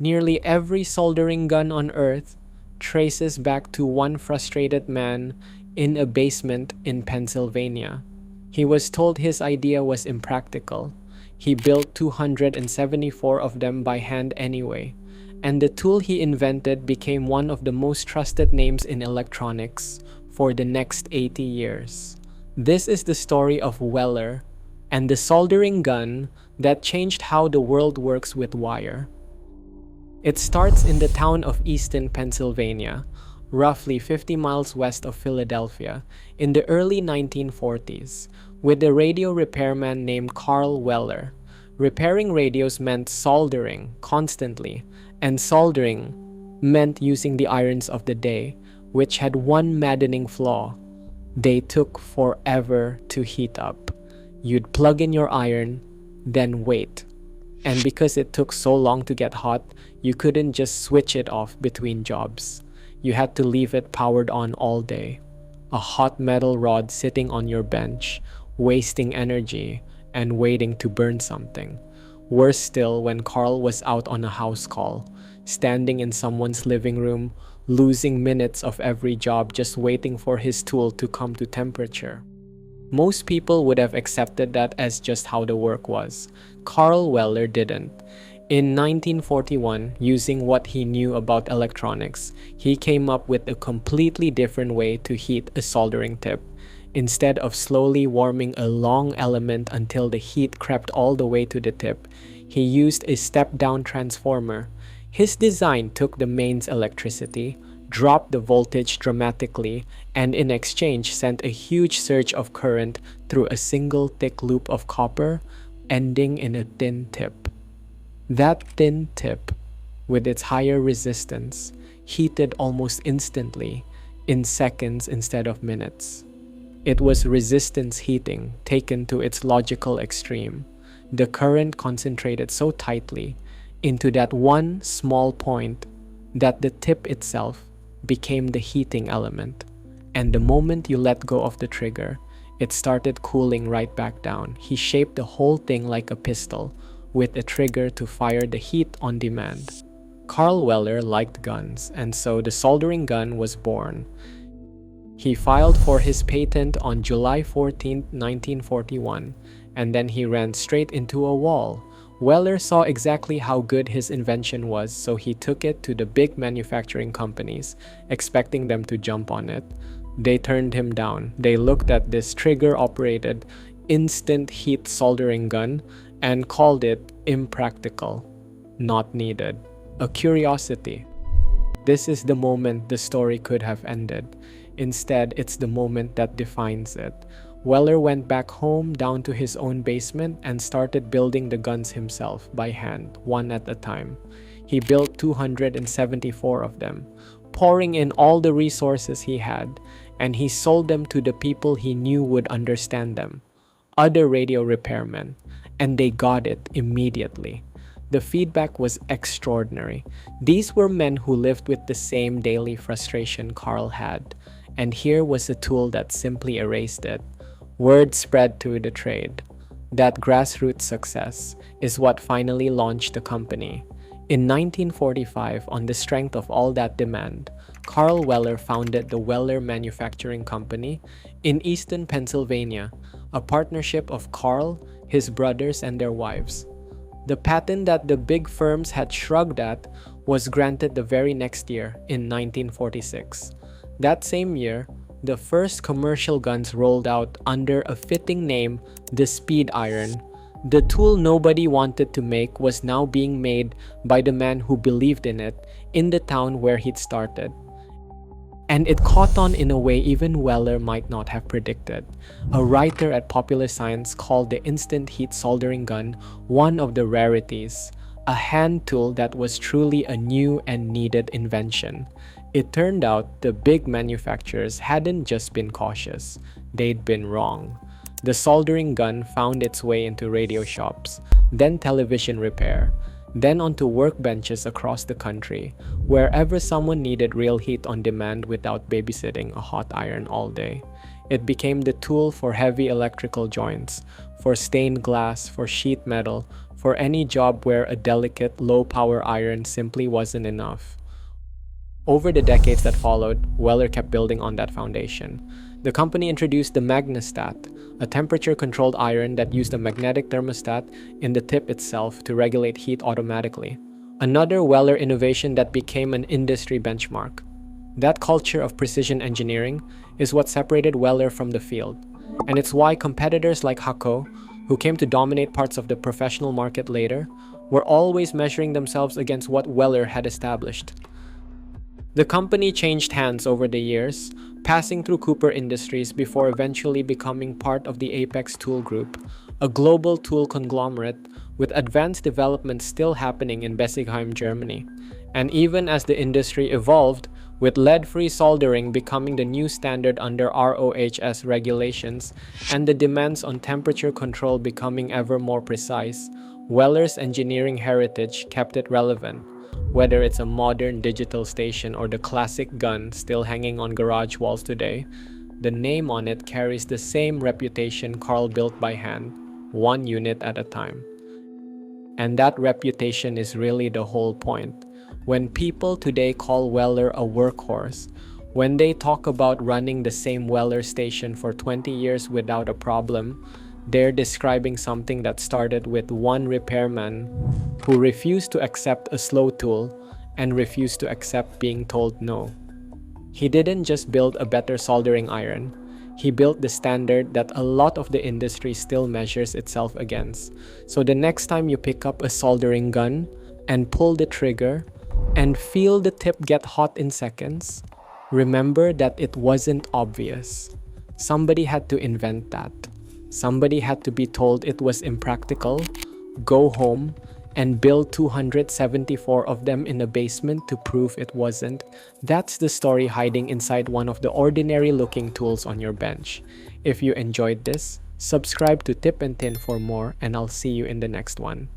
Nearly every soldering gun on Earth traces back to one frustrated man in a basement in Pennsylvania. He was told his idea was impractical. He built 274 of them by hand anyway, and the tool he invented became one of the most trusted names in electronics for the next 80 years. This is the story of Weller and the soldering gun that changed how the world works with wire. It starts in the town of Easton, Pennsylvania, roughly 50 miles west of Philadelphia, in the early 1940s, with a radio repairman named Carl Weller. Repairing radios meant soldering constantly, and soldering meant using the irons of the day, which had one maddening flaw. They took forever to heat up. You'd plug in your iron, then wait. And because it took so long to get hot, you couldn't just switch it off between jobs. You had to leave it powered on all day. A hot metal rod sitting on your bench, wasting energy and waiting to burn something. Worse still, when Carl was out on a house call, standing in someone's living room, losing minutes of every job just waiting for his tool to come to temperature. Most people would have accepted that as just how the work was. Carl Weller didn't. In 1941, using what he knew about electronics, he came up with a completely different way to heat a soldering tip. Instead of slowly warming a long element until the heat crept all the way to the tip, he used a step-down transformer. His design took the mains electricity, dropped the voltage dramatically, and in exchange sent a huge surge of current through a single thick loop of copper, ending in a thin tip. That thin tip, with its higher resistance, heated almost instantly, in seconds instead of minutes. It was resistance heating taken to its logical extreme. The current concentrated so tightly into that one small point that the tip itself became the heating element. And the moment you let go of the trigger, it started cooling right back down. He shaped the whole thing like a pistol, with a trigger to fire the heat on demand. Carl Weller liked guns, and so the soldering gun was born. He filed for his patent on July 14, 1941, and then he ran straight into a wall. Weller saw exactly how good his invention was, so he took it to the big manufacturing companies, expecting them to jump on it. They turned him down. They looked at this trigger-operated, instant heat soldering gun and called it impractical, not needed, a curiosity. This is the moment the story could have ended. Instead, it's the moment that defines it. Weller went back home, down to his own basement, and started building the guns himself by hand, one at a time. He built 274 of them, pouring in all the resources he had, and he sold them to the people he knew would understand them, other radio repairmen, and they got it immediately. The feedback was extraordinary. These were men who lived with the same daily frustration Carl had, and here was a tool that simply erased it. Word spread through the trade. That grassroots success is what finally launched the company. In 1945, on the strength of all that demand, Carl Weller founded the Weller Manufacturing Company in Easton, Pennsylvania, a partnership of Carl, his brothers, and their wives. The patent that the big firms had shrugged at was granted the very next year, in 1946. That same year, the first commercial guns rolled out under a fitting name, the Speed Iron. The tool nobody wanted to make was now being made by the man who believed in it, in the town where he'd started. And it caught on in a way even Weller might not have predicted. A writer at Popular Science called the instant heat soldering gun one of the rarities, a hand tool that was truly a new and needed invention. It turned out the big manufacturers hadn't just been cautious, they'd been wrong. The soldering gun found its way into radio shops, then television repair, then onto workbenches across the country, wherever someone needed real heat on demand without babysitting a hot iron all day. It became the tool for heavy electrical joints, for stained glass, for sheet metal, for any job where a delicate, low-power iron simply wasn't enough. Over the decades that followed, Weller kept building on that foundation. The company introduced the Magnastat, a temperature-controlled iron that used a magnetic thermostat in the tip itself to regulate heat automatically. Another Weller innovation that became an industry benchmark. That culture of precision engineering is what separated Weller from the field, and it's why competitors like Hakko, who came to dominate parts of the professional market later, were always measuring themselves against what Weller had established. The company changed hands over the years, passing through Cooper Industries before eventually becoming part of the Apex Tool Group, a global tool conglomerate with advanced development still happening in Bessigheim, Germany. And even as the industry evolved, with lead-free soldering becoming the new standard under ROHS regulations and the demands on temperature control becoming ever more precise, Weller's engineering heritage kept it relevant. Whether it's a modern digital station or the classic gun still hanging on garage walls today, the name on it carries the same reputation Carl built by hand, one unit at a time. And that reputation is really the whole point. When people today call Weller a workhorse, when they talk about running the same Weller station for 20 years without a problem, they're describing something that started with one repairman who refused to accept a slow tool and refused to accept being told no. He didn't just build a better soldering iron, he built the standard that a lot of the industry still measures itself against. So the next time you pick up a soldering gun and pull the trigger and feel the tip get hot in seconds, remember that it wasn't obvious. Somebody had to invent that. Somebody had to be told it was impractical, go home, and build 274 of them in a basement to prove it wasn't. That's the story hiding inside one of the ordinary-looking tools on your bench. If you enjoyed this, subscribe to Tip and Tin for more, and I'll see you in the next one.